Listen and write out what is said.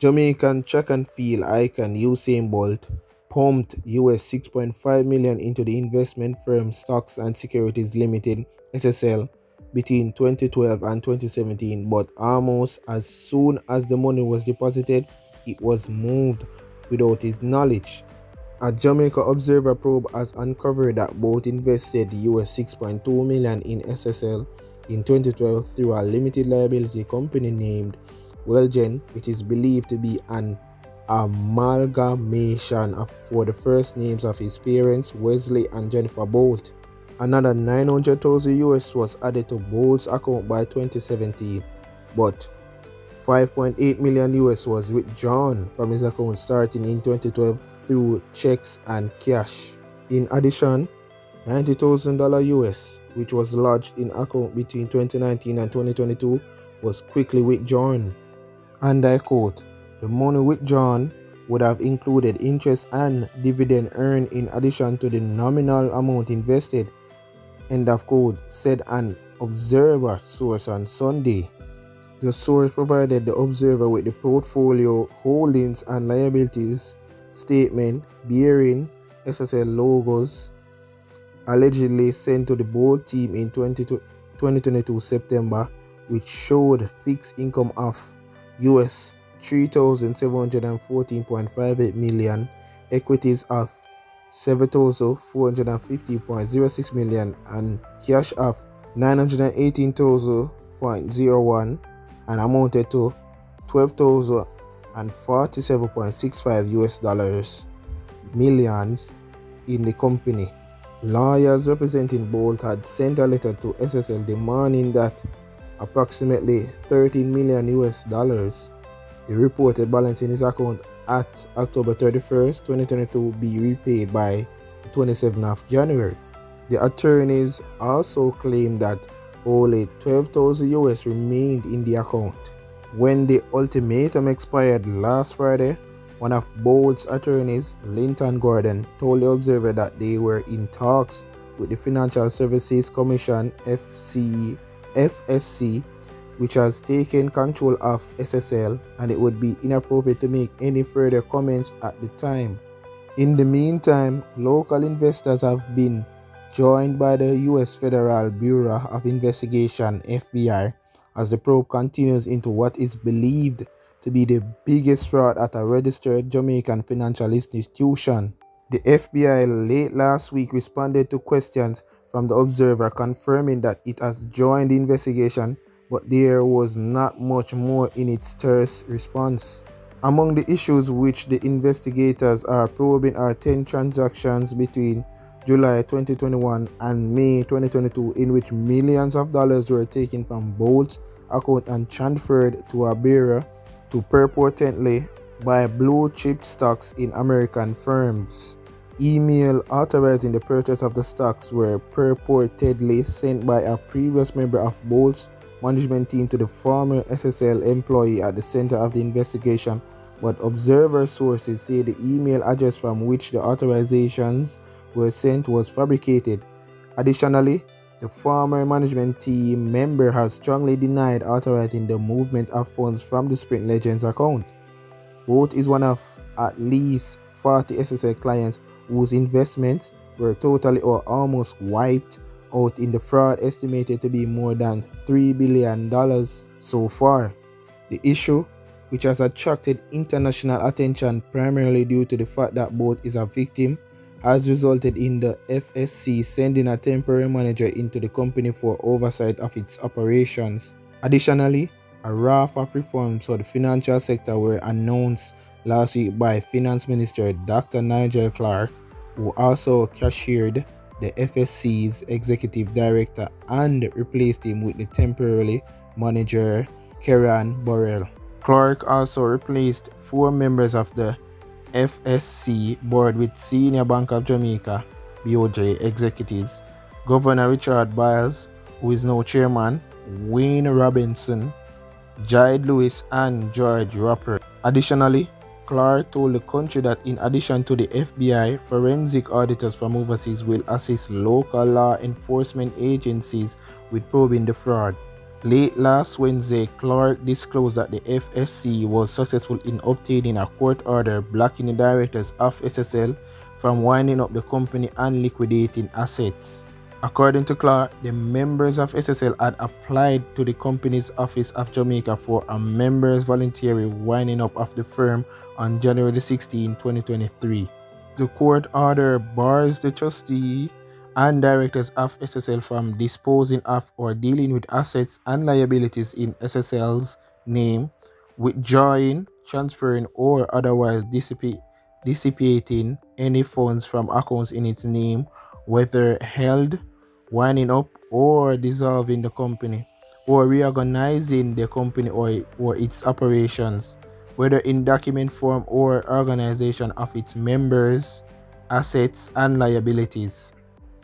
Jamaican track and field icon Usain Bolt pumped US 6.5 million into the investment firm Stocks and Securities Ltd (SSL) between 2012 and 2017, but almost as soon as the money was deposited, it was moved without his knowledge. A Jamaica Observer probe has uncovered that Bolt invested US 6.2 million in SSL in 2012 through a limited liability company named Wellgen, which is believed to be an amalgamation for the first names of his parents, Wesley and Jennifer Bolt. Another 900,000 US was added to Bolt's account by 2017, but 5.8 million US was withdrawn from his account starting in 2012 through checks and cash. In addition, $90,000 US, which was lodged in account between 2019 and 2022, was quickly withdrawn. And I quote, "The money withdrawn would have included interest and dividend earned in addition to the nominal amount invested," end of quote, said an Observer source on Sunday. The source provided the Observer with the portfolio holdings and liabilities statement bearing SSL logos allegedly sent to the Bolt team in 2022 September, which showed fixed income of US 3,714.58 million, equities of 7,450.06 million, and cash of 918,000.01 and amounted to 12,047.65 US dollars millions in the company. Lawyers representing Bolt had sent a letter to SSL demanding that approximately 13 million US dollars, the reported balance in his account at October 31st, 2022, be repaid by the 27th of January. The attorneys also claimed that only 12,000 US remained in the account. When the ultimatum expired last Friday, one of Bolt's attorneys, Linton Gordon, told the Observer that they were in talks with the Financial Services Commission (FSC), which has taken control of SSL, and it would be inappropriate to make any further comments at the time. In the meantime, local investors have been joined by the US Federal Bureau of Investigation (FBI) as the probe continues into what is believed to be the biggest fraud at a registered Jamaican financial institution. The FBI late last week responded to questions from the Observer, confirming that it has joined the investigation, but there was not much more in its terse response. Among the issues which the investigators are probing are 10 transactions between July 2021 and May 2022 in which millions of dollars were taken from Bolt's account and transferred to a bearer to purportedly buy blue chip stocks in American firms. Email authorizing the purchase of the stocks were purportedly sent by a previous member of Bolt's management team to the former SSL employee at the center of the investigation, but Observer sources say the email address from which the authorizations were sent was fabricated. Additionally, the former management team member has strongly denied authorizing the movement of funds from the Sprint Legends account. Bolt is one of at least 40 SSL clients whose investments were totally or almost wiped out in the fraud, estimated to be more than $3 billion so far. The issue, which has attracted international attention primarily due to the fact that Bolt is a victim, has resulted in the FSC sending a temporary manager into the company for oversight of its operations. Additionally, a raft of reforms for the financial sector were announced last week by Finance Minister Dr. Nigel Clark, who also cashiered the FSC's executive director and replaced him with the temporary manager Kieran Burrell. Clark also replaced 4 members of the FSC board with senior Bank of Jamaica (BOJ) executives, Governor Richard Biles, who is now chairman, Wayne Robinson, Jide Lewis, and George Roper. Additionally, Clark told the country that in addition to the FBI, forensic auditors from overseas will assist local law enforcement agencies with probing the fraud. Late last Wednesday, Clark disclosed that the FSC was successful in obtaining a court order blocking the directors of SSL from winding up the company and liquidating assets. According to Clark, the members of SSL had applied to the company's Office of Jamaica for a members' voluntary winding up of the firm on January 16, 2023. The court order bars the trustee and directors of SSL from disposing of or dealing with assets and liabilities in SSL's name, withdrawing, transferring, or otherwise dissipating any funds from accounts in its name, whether held, winding up, or dissolving the company, or reorganizing the company or its operations, whether in document form or organization of its members, assets, and liabilities.